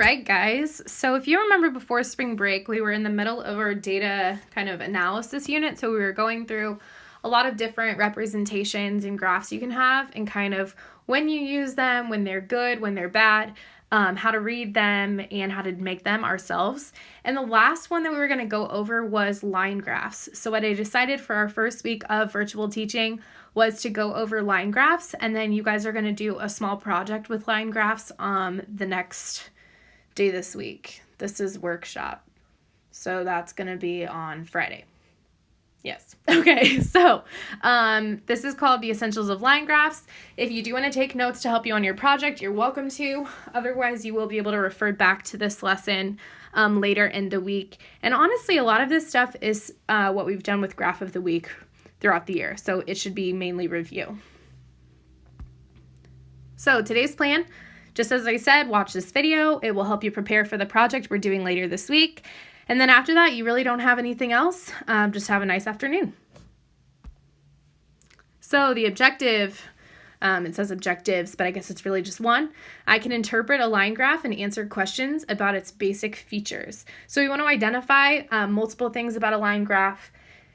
right, guys. So if you remember before spring break, we were in the middle of our data kind of analysis unit. So we were going through a lot of different representations and graphs you can have and kind of when you use them, when they're good, when they're bad, how to read them, and how to make them ourselves. And the last one that we were going to go over was line graphs. So what I decided for our first week of virtual teaching was to go over line graphs, and then you guys are going to do a small project with line graphs the next day this week. This is workshop, so that's going to be on Friday. Yes. Okay, so this is called the Essentials of Line Graphs. If you do want to take notes to help you on your project, you're welcome to. Otherwise, you will be able to refer back to this lesson later in the week. And honestly, a lot of this stuff is what we've done with Graph of the Week throughout the year, so it should be mainly review. So today's plan, just as I said, watch this video. It will help you prepare for the project we're doing later this week. And then after that, you really don't have anything else. Just have a nice afternoon. So the objective, it says objectives, but I guess it's really just one. I can interpret a line graph and answer questions about its basic features. So we want to identify multiple things about a line graph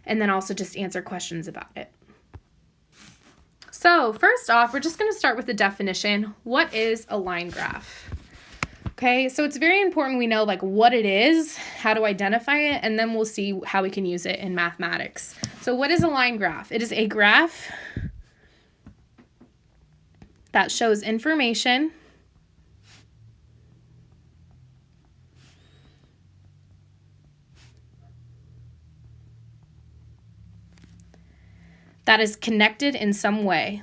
and then also just answer questions about it. So first off, we're just going to start with the definition. What is a line graph? Okay, so it's very important we know like what it is, how to identify it, and then we'll see how we can use it in mathematics. So what is a line graph? It is a graph that shows information that is connected in some way.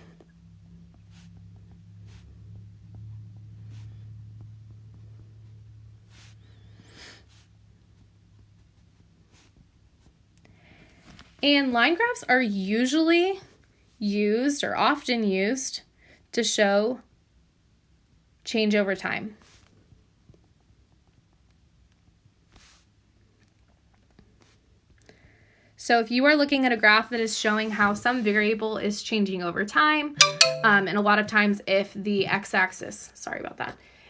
And line graphs are usually used or often used to show change over time. So if you are looking at a graph that is showing how some variable is changing over time, and a lot of times if the x-axis,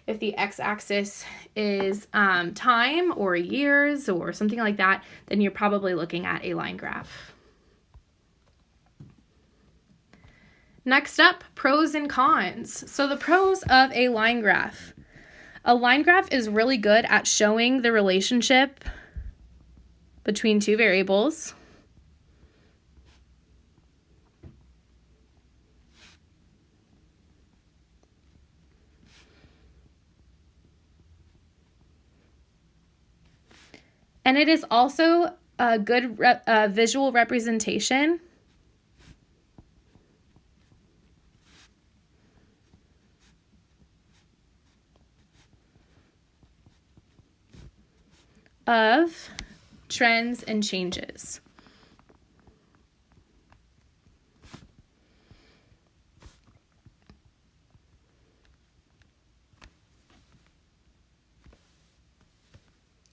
if the x-axis is time or years or something like that, then you're probably looking at a line graph. Next up, pros and cons. So the pros of a line graph. A line graph is really good at showing the relationship between two variables. And it is also a good visual representation of trends and changes.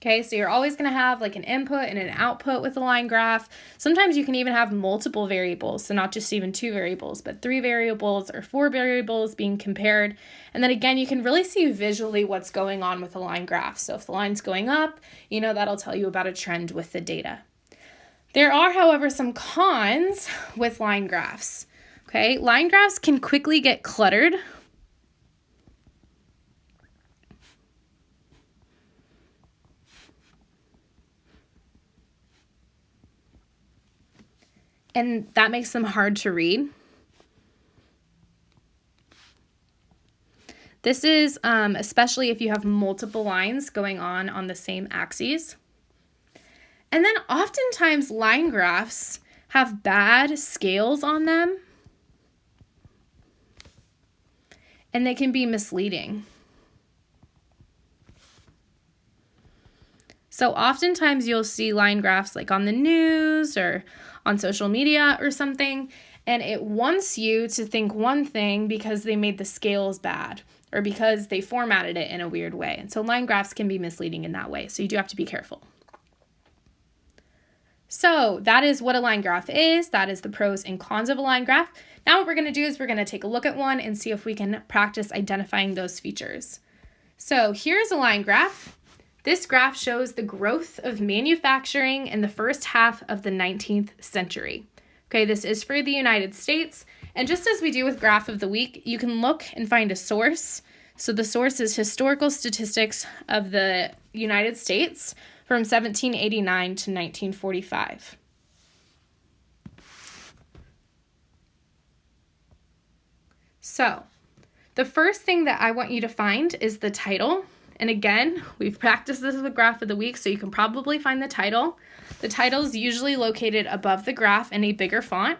Okay, so you're always going to have like an input and an output with a line graph. Sometimes you can even have multiple variables, so not just even two variables, but 3 variables or 4 variables being compared. And then again, you can really see visually what's going on with a line graph. So if the line's going up, that'll tell you about a trend with the data. There are, however, some cons with line graphs. Okay, line graphs can quickly get cluttered. And that makes them hard to read. This is especially if you have multiple lines going on the same axes. And then oftentimes line graphs have bad scales on them, and they can be misleading. So oftentimes you'll see line graphs like on the news or on social media or something, and it wants you to think one thing because they made the scales bad or because they formatted it in a weird way. And so line graphs can be misleading in that way, so you do have to be careful. So that is what a line graph is. That is the pros and cons of a line graph. Now what we're going to do is we're going to take a look at one and see if we can practice identifying those features. So here's a line graph. This graph shows the growth of manufacturing in the first half of the 19th century. Okay, this is for the United States. And just as we do with Graph of the Week, you can look and find a source. So the source is Historical Statistics of the United States from 1789 to 1945. So the first thing that I want you to find is the title. And again, we've practiced this with Graph of the Week, so you can probably find the title. The title is usually located above the graph in a bigger font.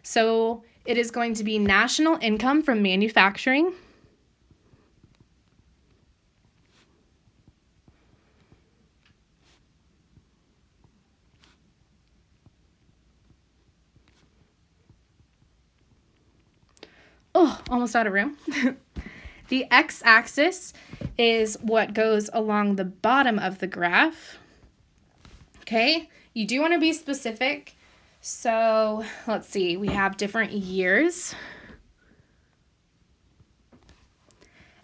So it is going to be National Income from Manufacturing. Oh, almost out of room. The x-axis is what goes along the bottom of the graph. Okay, you do want to be specific. So let's see, we have different years.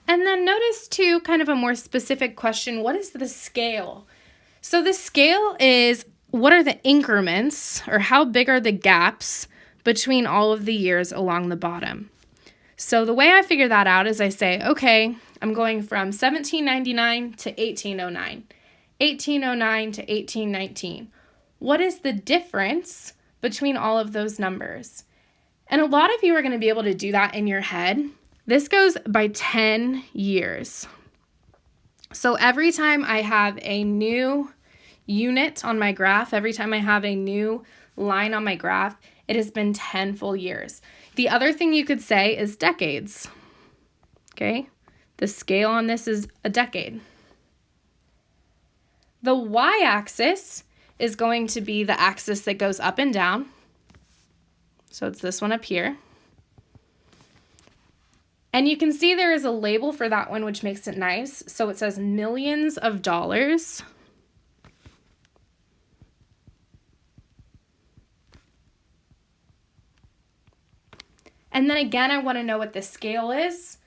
And then notice too, kind of a more specific question, what is the scale? So the scale is what are the increments, or how big are the gaps between all of the years along the bottom? So the way I figure that out is I say, okay, I'm going from 1799 to 1809, 1809 to 1819. What is the difference between all of those numbers? And a lot of you are going to be able to do that in your head. This goes by 10 years. So every time I have a new unit on my graph, every time I have a new line on my graph, it has been 10 full years. The other thing you could say is decades. Okay, the scale on this is a decade. The y-axis is going to be the axis that goes up and down. So it's this one up here. And you can see there is a label for that one, which makes it nice. So it says millions of dollars. And then again, I want to know what the scale is.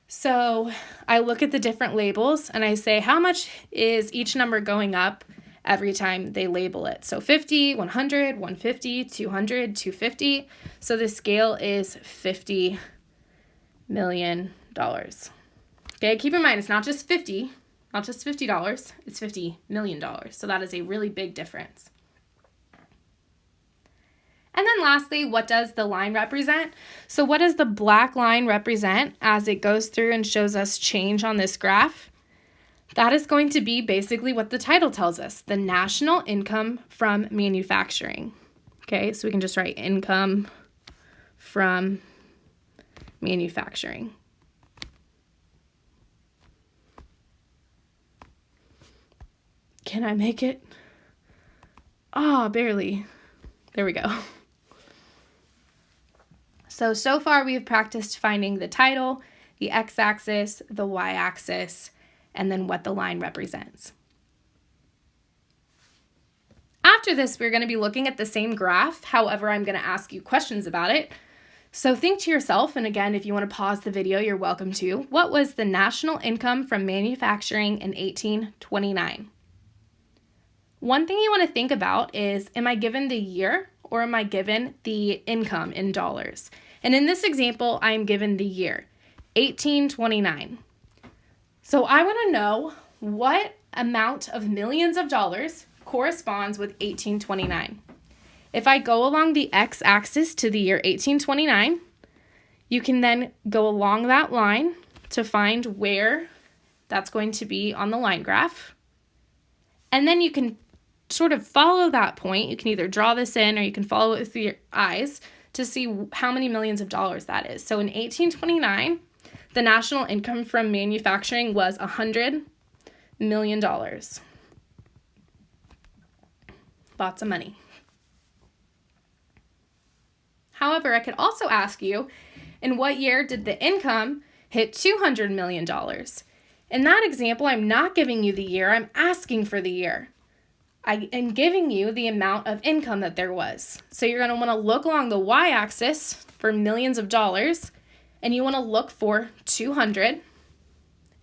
So I look at the different labels and I say, how much is each number going up every time they label it? So 50, 100, 150, 200, 250. So the scale is $50 million. Okay, keep in mind, it's not just 50, not just $50, it's $50 million. So that is a really big difference. And then lastly, what does the line represent? So what does the black line represent as it goes through and shows us change on this graph? That is going to be basically what the title tells us, the national income from manufacturing. Okay, so we can just write income from manufacturing. Can I make it? Oh, barely. There we go. So far we've practiced finding the title, the x-axis, the y-axis, and then what the line represents. After this, we're going to be looking at the same graph. However, I'm going to ask you questions about it. So think to yourself, and again, if you want to pause the video, you're welcome to. What was the national income from manufacturing in 1829? One thing you want to think about is, am I given the year or am I given the income in dollars? And in this example, I'm given the year, 1829. So I want to know what amount of millions of dollars corresponds with 1829. If I go along the x-axis to the year 1829, you can then go along that line to find where that's going to be on the line graph. And then you can sort of follow that point. You can either draw this in or you can follow it with your eyes to see how many millions of dollars that is. So in 1829, the national income from manufacturing was $100 million. Lots of money. However, I could also ask you, in what year did the income hit $200 million? In that example, I'm not giving you the year, I'm asking for the year. I am giving you the amount of income that there was. So you're going to want to look along the y-axis for millions of dollars, and you want to look for 200,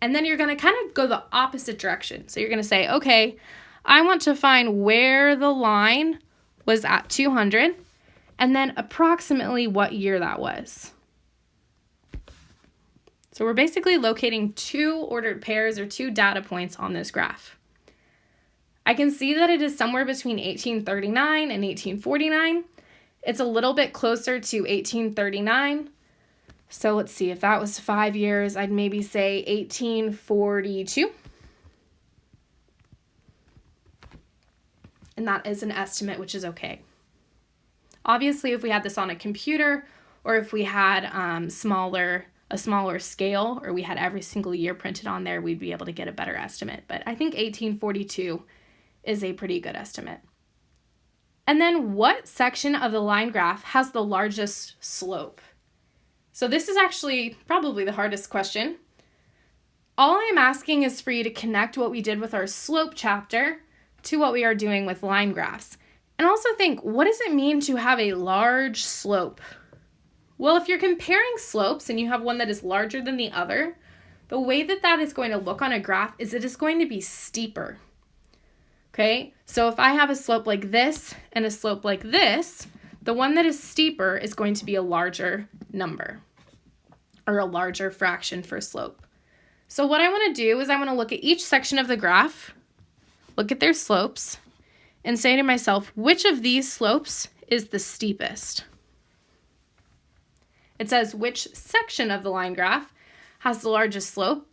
And then you're going to kind of go the opposite direction. So you're going to say, okay, I want to find where the line was at 200 and then approximately what year that was. So we're basically locating two ordered pairs or two data points on this graph. I can see that it is somewhere between 1839 and 1849. It's a little bit closer to 1839. So let's see, if that was 5 years, I'd maybe say 1842. And that is an estimate, which is okay. Obviously, if we had this on a computer or if we had a smaller scale or we had every single year printed on there, we'd be able to get a better estimate. But I think 1842 is a pretty good estimate. And then what section of the line graph has the largest slope? So this is actually probably the hardest question. All I'm asking is for you to connect what we did with our slope chapter to what we are doing with line graphs. And also think, what does it mean to have a large slope? Well, if you're comparing slopes and you have one that is larger than the other, the way that that is going to look on a graph is it is going to be steeper. Okay, so if I have a slope like this and a slope like this, the one that is steeper is going to be a larger number or a larger fraction for slope. So what I want to do is I want to look at each section of the graph, look at their slopes, and say to myself, which of these slopes is the steepest? It says which section of the line graph has the largest slope,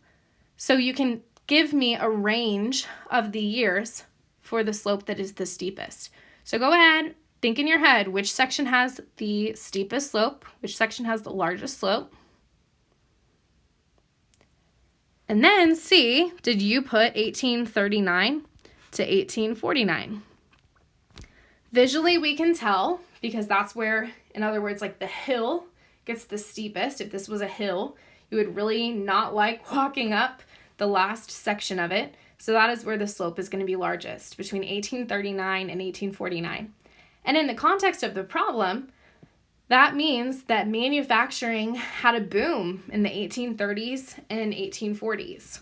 so you can give me a range of the years for the slope that is the steepest. So go ahead, think in your head which section has the steepest slope, which section has the largest slope. And then see, did you put 1839 to 1849? Visually, we can tell because that's where, in other words, like the hill gets the steepest. If this was a hill, you would really not like walking up the last section of it. So that is where the slope is going to be largest, between 1839 and 1849. And in the context of the problem, that means that manufacturing had a boom in the 1830s and 1840s.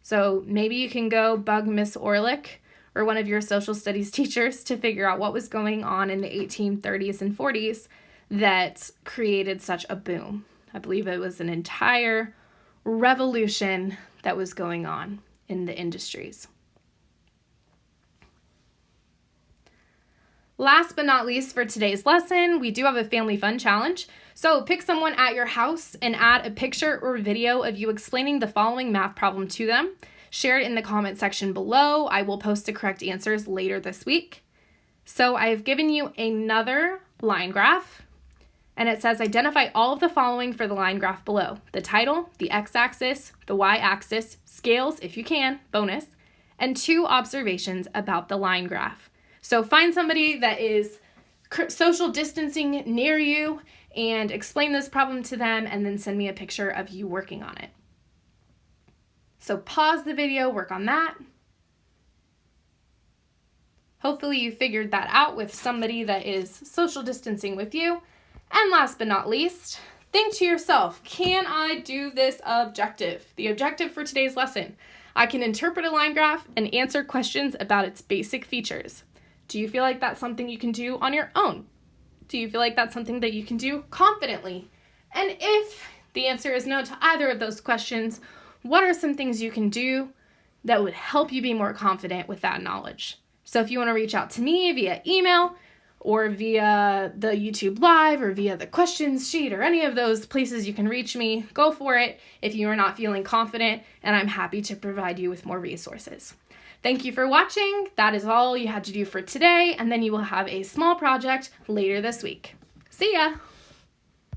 So maybe you can go bug Miss Orlick or one of your social studies teachers to figure out what was going on in the 1830s and 40s that created such a boom. I believe it was an entire revolution that was going on in the industries. Last but not least for today's lesson, we do have a family fun challenge. So pick someone at your house and add a picture or video of you explaining the following math problem to them. Share it in the comment section below. I will post the correct answers later this week. So I have given you another line graph, and it says identify all of the following for the line graph below: the title, the x-axis, the y-axis, scales if you can, bonus, and 2 observations about the line graph. So find somebody that is social distancing near you and explain this problem to them, and then send me a picture of you working on it. So pause the video, work on that. Hopefully you figured that out with somebody that is social distancing with you. And last but not least, think to yourself, can I do this objective? The objective for today's lesson: I can interpret a line graph and answer questions about its basic features. Do you feel like that's something you can do on your own? Do you feel like that's something that you can do confidently? And if the answer is no to either of those questions, what are some things you can do that would help you be more confident with that knowledge? So if you want to reach out to me via email or via the YouTube Live or via the questions sheet or any of those places you can reach me, go for it if you are not feeling confident, and I'm happy to provide you with more resources. Thank you for watching. That is all you had to do for today, and then you will have a small project later this week. See ya!